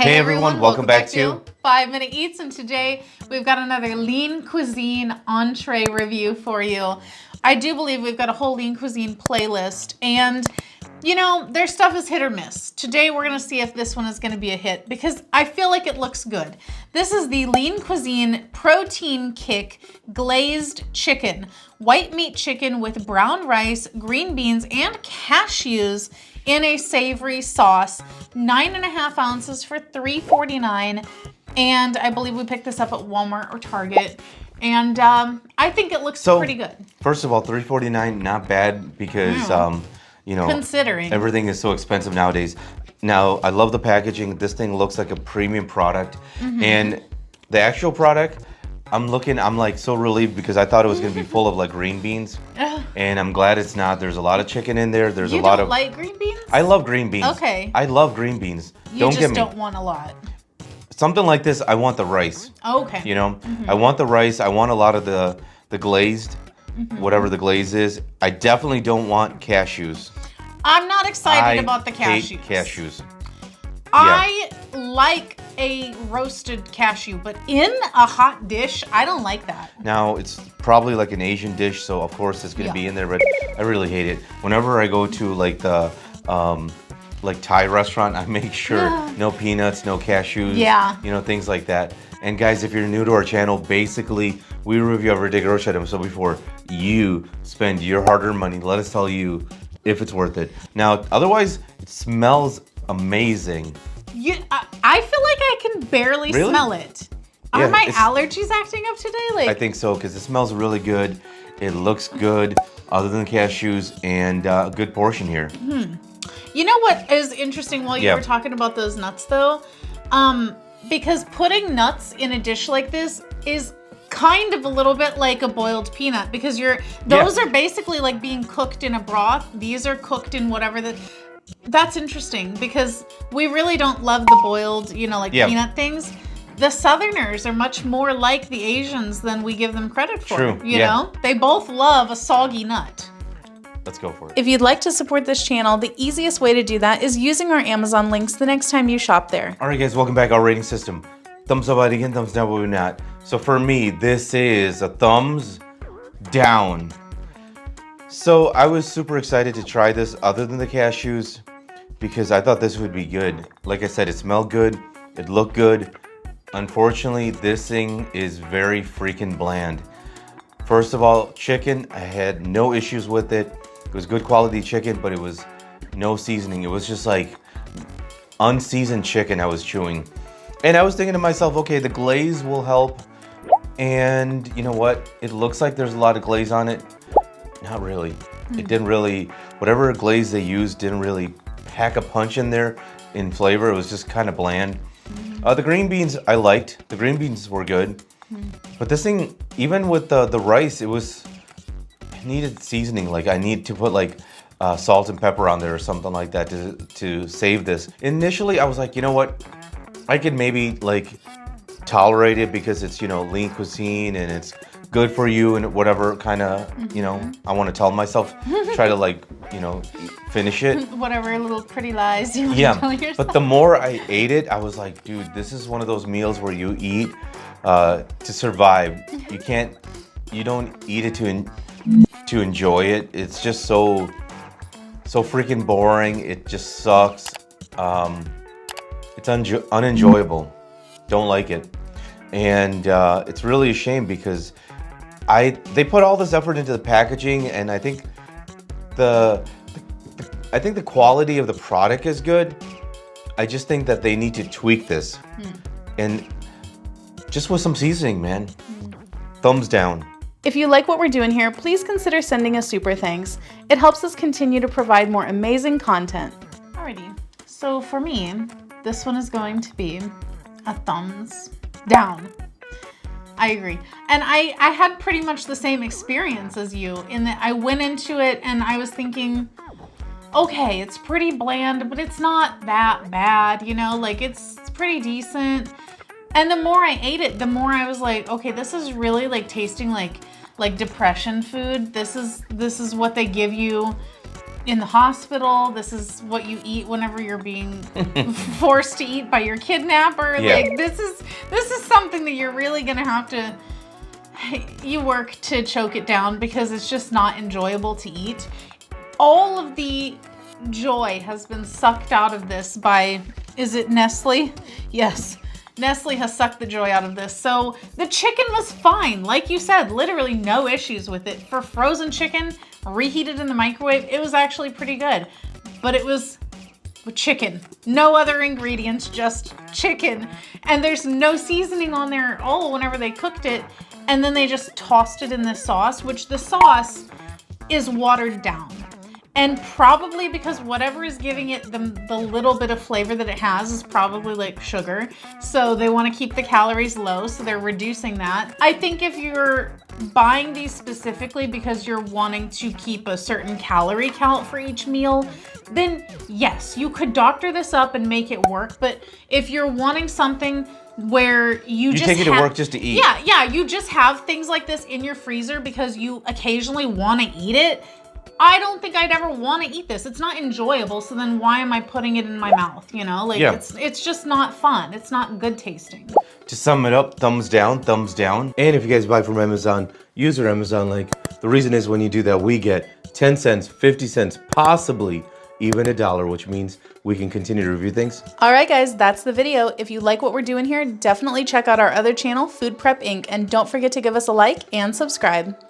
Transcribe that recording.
Hey everyone, welcome back to 5 Minute Eats, and today we've got another Lean Cuisine entree review for you. I do believe we've got a whole Lean Cuisine playlist, and you know, their stuff is hit or miss. Today we're gonna see if this one is gonna be a hit because I feel like it looks good. This is the Lean Cuisine Protein Kick Glazed Chicken. White meat chicken with brown rice, green beans, and cashews in a savory sauce. 9.5 ounces for $3.49. And I believe we picked this up at Walmart or Target. And I think it looks pretty good. First of all, $3.49, not bad because, you know, considering everything is so expensive nowadays. Now, I love the packaging. This thing looks like a premium product. And the actual product, I'm like so relieved because I thought it was going to be full of like green beans. And I'm glad it's not. There's a lot of chicken in there. There's a lot of... You don't like green beans? I love green beans. Okay. I love green beans. You just don't want a lot. Something like this, I want the rice. Okay. You know, I want the rice. I want a lot of the glazed, whatever the glaze is. I definitely don't want cashews. I'm not excited about the cashews. I hate cashews. I like a roasted cashew, but in a hot dish, I don't like that. Now, it's probably like an Asian dish, so of course it's gonna be in there, but I really hate it. Whenever I go to like the like Thai restaurant, I make sure no peanuts, no cashews, you know, things like that. And guys, if you're new to our channel, basically we review everyday grocery items. So before you spend your hard-earned money, let us tell you if it's worth it. Now, otherwise, it smells amazing. I feel like I can barely smell it. Are my allergies acting up today? Like, I think so, because it smells really good. It looks good, other than cashews, and a good portion here. You know what is interesting while you were talking about those nuts, though? Because putting nuts in a dish like this is kind of a little bit like a boiled peanut, because those are basically like being cooked in a broth. These are cooked in whatever that's interesting because we really don't love the boiled, you know, like peanut things. The Southerners are much more like the Asians than we give them credit for. True. You know, they both love a soggy nut. Let's go for it. If you'd like to support this channel, the easiest way to do that is using our Amazon links the next time you shop there. All right, guys, welcome back. Our rating system. Thumbs up again, thumbs down, but we're not. So for me, this is a thumbs down. So I was super excited to try this other than the cashews because I thought this would be good. Like I said, it smelled good. It looked good. Unfortunately, this thing is very freaking bland. First of all, chicken, I had no issues with it. It was good quality chicken, but it was no seasoning. It was just like unseasoned chicken I was chewing. And I was thinking to myself, okay, the glaze will help. And you know what? It looks like there's a lot of glaze on it. Not really. It didn't really, whatever glaze they used didn't really pack a punch in there in flavor. It was just kind of bland. The green beans I liked. The green beans were good. But this thing, even with the rice, it needed seasoning. Like I need to put like salt and pepper on there or something like that to save this. Initially, I was like, you know what? I could maybe like tolerate it because it's, you know, lean cuisine and it's good for you and whatever kind of, you know, I want to tell myself, try to like, you know, finish it. Whatever little pretty lies you want to tell yourself. But the more I ate it, I was like, dude, this is one of those meals where you eat to survive. You don't eat it to enjoy it. It's just so freaking boring. It just sucks. It's unenjoyable. Don't like it. And it's really a shame because they put all this effort into the packaging, and I think the quality of the product is good. I just think that they need to tweak this. And just with some seasoning, man. Thumbs down. If you like what we're doing here, please consider sending a super thanks. It helps us continue to provide more amazing content. Alrighty, so for me, this one is going to be a thumbs down. I agree. And I had pretty much the same experience as you in that I went into it and I was thinking, okay, it's pretty bland, but it's not that bad, you know, like it's pretty decent. And the more I ate it, the more I was like, okay, this is really like tasting like depression food. This is what they give you in the hospital. This is what you eat whenever you're being forced to eat by your kidnapper. Yeah. Like this is something that you're really gonna have to work to choke it down because it's just not enjoyable to eat. All of the joy has been sucked out of this by, is it Nestle? Yes. Nestle has sucked the joy out of this. So the chicken was fine. Like you said, literally no issues with it. For frozen chicken, reheated in the microwave, it was actually pretty good. But it was chicken. No other ingredients, just chicken. And there's no seasoning on there at all whenever they cooked it. And then they just tossed it in the sauce, which the sauce is watered down. And probably because whatever is giving it the little bit of flavor that it has is probably like sugar. So they want to keep the calories low, so they're reducing that. I think if you're buying these specifically because you're wanting to keep a certain calorie count for each meal, then yes, you could doctor this up and make it work. But if you're wanting something where you just take it to work just to eat. Yeah, you just have things like this in your freezer because you occasionally want to eat it. I don't think I'd ever want to eat this. It's not enjoyable, so then why am I putting it in my mouth, you know? Like, it's just not fun. It's not good tasting. To sum it up, thumbs down, thumbs down. And if you guys buy from Amazon, use our Amazon link. The reason is when you do that, we get 10 cents, 50 cents, possibly even $1, which means we can continue to review things. All right, guys, that's the video. If you like what we're doing here, definitely check out our other channel, Food Prep Inc. And don't forget to give us a like and subscribe.